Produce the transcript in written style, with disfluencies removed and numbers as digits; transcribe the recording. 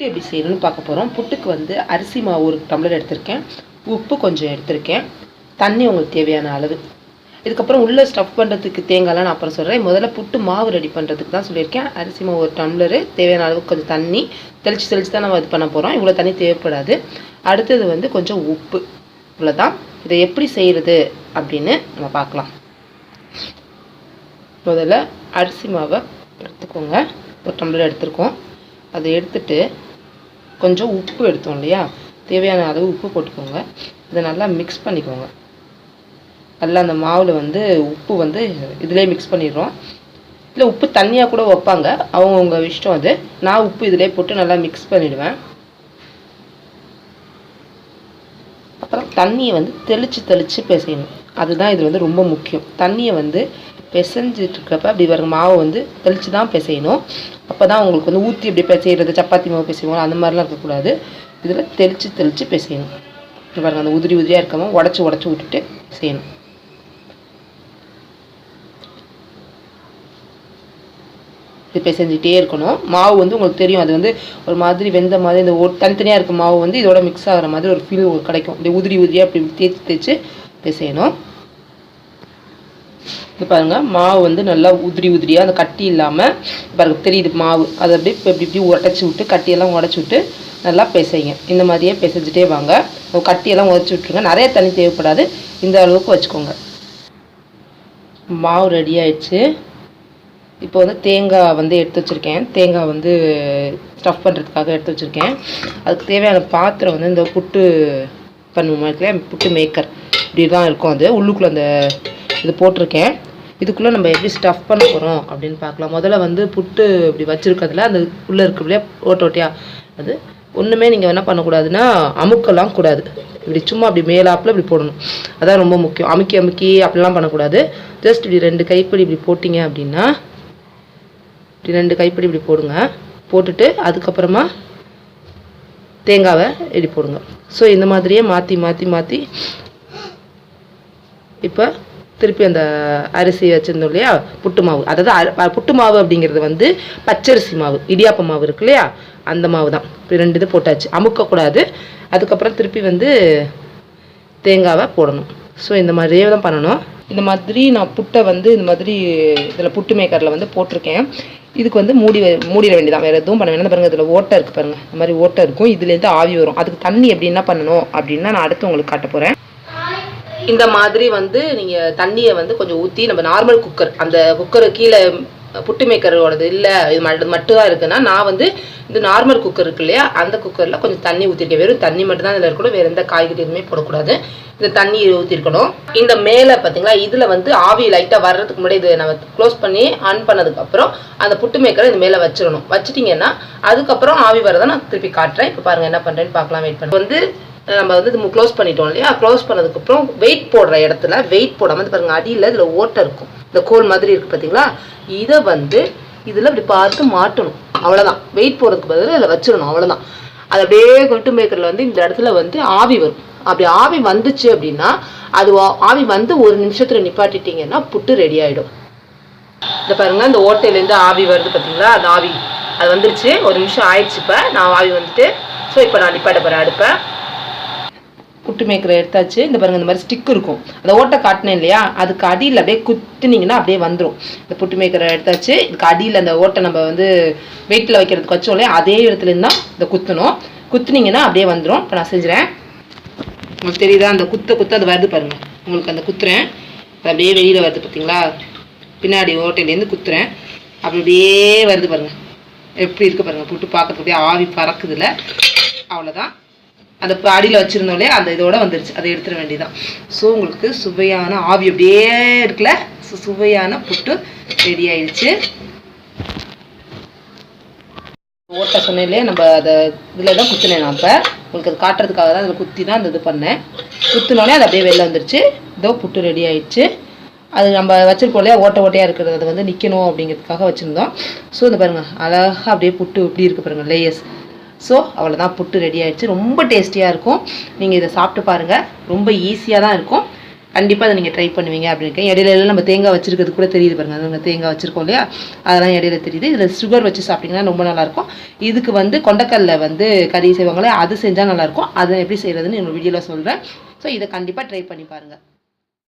எப்படி செய்யணும்னு பார்க்க போகிறோம். புட்டுக்கு வந்து அரிசி மாவு 1 டம்ளர் எடுத்திருக்கேன், உப்பு கொஞ்சம் எடுத்திருக்கேன், தண்ணி உங்களுக்கு தேவையான அளவு. இதுக்கப்புறம் உள்ளே ஸ்டஃப் பண்ணுறதுக்கு தேங்காய்லாம் நான் அப்புறம் சொல்கிறேன். முதல்ல புட்டு மாவு ரெடி பண்ணுறதுக்கு தான் சொல்லியிருக்கேன். அரிசி மாவு 1 டம்ளரு, தேவையான அளவுக்கு கொஞ்சம் தண்ணி தெளித்து தான் நம்ம இது பண்ண போகிறோம். இவ்வளோ தண்ணி தேவைப்படாது. அடுத்தது வந்து கொஞ்சம் உப்பு, இவ்வளோதான். இதை எப்படி செய்கிறது அப்படின்னு நம்ம பார்க்கலாம். முதல்ல அரிசி மாவை எடுத்துக்கோங்க, 1 டம்ளர் எடுத்துருக்கோம். அதை எடுத்துட்டு கொஞ்சம் உப்பு எடுத்தோம் இல்லையா, தேவையான அளவு உப்பு போட்டுக்கோங்க. இதை நல்லா மிக்ஸ் பண்ணிக்கோங்க. நல்லா அந்த மாவில் வந்து உப்பு வந்து இதிலே மிக்ஸ் பண்ணிடுறோம். இல்லை உப்பு தண்ணியாக கூட வைப்பாங்க, அவங்கவுங்க இஷ்டம் அது. நான் உப்பு இதிலே போட்டு நல்லா மிக்ஸ் பண்ணிவிடுவேன். அப்புறம் தண்ணியை வந்து தெளித்து பிசையணும். அதுதான் இது வந்து ரொம்ப முக்கியம். தண்ணியை வந்து பிசைஞ்சிட்டு இருக்கப்ப அப்படி வர மாவை வந்து தெளித்து தான் பிசையணும். அப்போ தான் உங்களுக்கு வந்து ஊற்றி இப்படி பிசைகிறது, சப்பாத்தி மாவு பிசைவோம் அந்த மாதிரிலாம் இருக்கக்கூடாது. இதில் தெளித்து பிசையணும். பாருங்கள், அந்த உதிரியாக இருக்காமல் உடச்சி விட்டுட்டு செய்யணும். இது பிசைஞ்சிட்டே இருக்கணும். மாவு வந்து உங்களுக்கு தெரியும், அது வந்து ஒரு மாதிரி வெந்த மாதிரி இந்த தனித்தனியாக இருக்க மாவு வந்து இதோட மிக்ஸ் ஆகிற மாதிரி ஒரு ஃபீல் கிடைக்கும். இப்படி உதிரியாக அப்படி தேய்ச்சி பிசையணும். இது பாருங்கள், மாவு வந்து நல்லா உதிரியாக அந்த கட்டி இல்லாமல் பாருங்கள் தெரியுது மாவு. அதை அப்படியே இப்படி உடச்சி விட்டு கட்டியெல்லாம் உடச்சி விட்டு நல்லா பிசைங்க. இந்த மாதிரியே பிசைஞ்சிட்டே வாங்க. கட்டியெல்லாம் உடச்சி விட்ருங்க. நிறைய தண்ணி தேவைப்படாது, இந்த அளவுக்கு வச்சுக்கோங்க. மாவு ரெடி ஆயிடுச்சு. இப்போ வந்து தேங்காய் வந்து எடுத்து வச்சுருக்கேன். தேங்காய் வந்து ஸ்டஃப் பண்ணுறதுக்காக எடுத்து வச்சுருக்கேன். அதுக்கு தேவையான பாத்திரம் வந்து இந்த புட்டு பண்ணுவோம் இல்லையா, புட்டு மேக்கர் இப்படி தான் இருக்கும். அது உள்ளுக்குள்ளே அந்த இது போட்டிருக்கேன். இதுக்குள்ளே நம்ம எப்படி ஸ்டஃப் பண்ண போகிறோம் அப்படின்னு பார்க்கலாம். முதல்ல வந்து புட்டு இப்படி வச்சுருக்கிறதுல அந்த உள்ளே இருக்கு இல்லையா ஓட்டையாக, அது ஒன்றுமே நீங்கள் என்ன பண்ணக்கூடாதுன்னா அமுக்கலாம் கூடாது. இப்படி சும்மா அப்படி மேலாப்பில் இப்படி போடணும். அதான் ரொம்ப முக்கியம். அமுக்கி அப்படிலாம் பண்ணக்கூடாது. ஜஸ்ட் இப்படி 2 கைப்பிடி இப்படி போட்டிங்க அப்படின்னா, இப்படி 2 கைப்பிடி இப்படி போடுங்க. போட்டுட்டு அதுக்கப்புறமா தேங்காவை இப்படி போடுங்க. ஸோ இந்த மாதிரியே மாற்றி இப்போ திருப்பி அந்த அரிசி வச்சுருந்தோம் இல்லையா புட்டு மாவு, அதாவது புட்டு மாவு அப்படிங்கிறது வந்து பச்சரிசி மாவு, இடியாப்ப மாவு இருக்கு இல்லையா, அந்த மாவு தான். இப்போ 2 இது போட்டாச்சு, அமுக்கக்கூடாது. அதுக்கப்புறம் திருப்பி வந்து தேங்காவை போடணும். ஸோ இந்த மாதிரியே தான் பண்ணணும். இந்த மாதிரி நான் புட்டை வந்து இந்த மாதிரி இதில் புட்டு மேக்கரில் வந்து போட்டிருக்கேன். இதுக்கு வந்து மூடிட வேண்டியதான், வேறு எதுவும் பண்ண வேண்டாம். பாருங்கள், இதில் ஓட்டை இருக்குது பாருங்கள், இந்த மாதிரி ஓட்டை இருக்கும். இதுலேருந்து ஆவி வரும். அதுக்கு தண்ணி எப்படி என்ன பண்ணணும் அப்படின்னா நான் அடுத்து உங்களுக்கு காட்ட போகிறேன். இந்த மாதிரி வந்து நீங்கள் தண்ணியை வந்து கொஞ்சம் ஊற்றி, நம்ம நார்மல் குக்கர், அந்த குக்கரு கீழே புட்டு மேக்கரோடது இல்லை, இது மட்டும் தான் இருக்குன்னா, நான் வந்து இந்த நார்மல் குக்கர் இருக்கு இல்லையா, அந்த குக்கரில் கொஞ்சம் தண்ணி ஊற்றிருக்கேன். வெறும் தண்ணி மட்டும் தான் இதில் இருக்கணும், வேறு எந்த காய்கறி எதுவுமே போடக்கூடாது. இந்த தண்ணி ஊற்றிருக்கணும். இந்த மேலே பார்த்தீங்களா, இதில் வந்து ஆவி லைட்டாக வர்றதுக்கு முன்னாடி இதை நம்ம க்ளோஸ் பண்ணி ஆன் பண்ணதுக்கப்புறம் அந்த புட்டு மேக்கரை இந்த மேலே வச்சிடணும். வச்சுட்டிங்கன்னா அதுக்கப்புறம் ஆவி வரதை நான் திருப்பி காட்டுறேன். இப்போ பாருங்கள் என்ன பண்ணுறேன்னு பார்க்கலாம். வெயிட் பண்ணி வந்து நம்ம வந்து இது க்ளோஸ் பண்ணிட்டோம் இல்லையா, க்ளோஸ் பண்ணதுக்கப்புறம் வெயிட் போடுற இடத்துல வெயிட் போடாமல் பாருங்கள், அடியில் இதில் ஓட்டை இருக்கும், இந்த கோல் மாதிரி இருக்குது பார்த்தீங்களா, இதை வந்து இதில் இப்படி பார்த்து மாட்டணும். அவ்வளோதான். வெயிட் போடுறதுக்கு பதில் இதில் வச்சிடணும். அவ்வளோதான். அது அப்படியே புட்டு மேக்கரில் வந்து இந்த இடத்துல வந்து ஆவி வரும். அப்படி ஆவி வந்துச்சு அப்படின்னா, அது ஆவி வந்து 1 நிமிஷத்தில் நிப்பாட்டிட்டிங்கன்னா புட்டு ரெடி ஆகிடும். இந்த பாருங்கள், இந்த ஓட்டையிலேருந்து ஆவி வருது பார்த்தீங்களா, அந்த ஆவி அது வந்துருச்சு. 1 நிமிஷம் ஆயிடுச்சு. இப்போ நான் ஆவி வந்துட்டு, ஸோ இப்போ நான் நிப்பாட்ட போகிறேன் அடுப்பை. புட்டு மேக்கரை எடுத்தாச்சு. இந்த பாருங்கள், இந்த மாதிரி ஸ்டிக் இருக்கும், அந்த ஓட்டை காட்டினேன் இல்லையா, அதுக்கு அடியில் அப்படியே குத்துனீங்கன்னா அப்படியே வந்துடும். இந்த புட்டு மேக்கரை எடுத்தாச்சு. இதுக்கு அடியில் அந்த ஓட்டை நம்ம வந்து வெயிட்டில் வைக்கிறதுக்கு வச்சோம் இல்லையா, அதே இடத்துலேருந்து தான் இந்த குத்தணும். குத்துனீங்கன்னா அப்படியே வந்துடும். இப்போ நான் செஞ்சுறேன். உங்களுக்கு தெரியுதா, அந்த குத்த அது வருது பாருங்கள். உங்களுக்கு அந்த குத்துறேன், அப்படியே வெளியில் வருது பார்த்தீங்களா, பின்னாடி ஓட்டையிலேருந்து குத்துறேன், அப்படியே வருது பாருங்கள். எப்படி இருக்குது பாருங்கள், புட்டு பார்க்கறதுக்கு அப்படியே ஆவி பறக்குதுல. அவ்வளோதான். அந்த அடியில் வச்சுருந்தோம் இல்லையா, அந்த இதோட வந்துருச்சு. அதை எடுத்துட வேண்டியதான். ஸோ உங்களுக்கு சுவையான ஆவி அப்படியே இருக்குல்ல, சுவையான புட்டு ரெடி ஆயிடுச்சு. ஓட்டை சொன்னேன் இல்லையா, நம்ம அதை இதில் தான் குத்தினேன். நான் இப்போ உங்களுக்கு அது காட்டுறதுக்காக தான் அதில் குத்தி தான் அந்த இது பண்ணேன். குத்தினோடனே அது அப்படியே வெளில வந்துருச்சு. இதோ புட்டு ரெடி ஆயிடுச்சு. அது நம்ம வச்சுருப்போம் இல்லையா, ஓட்டையாக இருக்கிறது, அது வந்து நிற்கணும் அப்படிங்கிறதுக்காக வச்சுருந்தோம். ஸோ இந்த பாருங்கள், அழகாக அப்படியே புட்டு இப்படி இருக்குது பாருங்கள், லேயர்ஸ். ஸோ அவ்வளோதான், புட்டு ரெடி ஆகிடுச்சு. ரொம்ப டேஸ்டியாக இருக்கும். நீங்கள் இதை சாப்பிட்டு பாருங்கள். ரொம்ப ஈஸியாக தான் இருக்கும். கண்டிப்பாக அதை நீங்கள் ட்ரை பண்ணுவீங்க அப்படின்னு. இடையில நம்ம தேங்காய் வச்சிருக்கிறது கூட தெரியுது பாருங்க. அது நாங்கள் தேங்காய் வச்சுருக்கோம் இல்லையா, அதெல்லாம் இடையில தெரியுது. இதில் சுகர் வச்சு சாப்பிட்டிங்கன்னா ரொம்ப நல்லாயிருக்கும். இதுக்கு வந்து கொண்டக்கடலை வந்து கறி செய்வாங்களே, அது செஞ்சால் நல்லாயிருக்கும். அதை எப்படி செய்கிறதுன்னு என்னோட வீடியோவில் சொல்கிறேன். ஸோ இதை கண்டிப்பாக ட்ரை பண்ணி பாருங்கள்.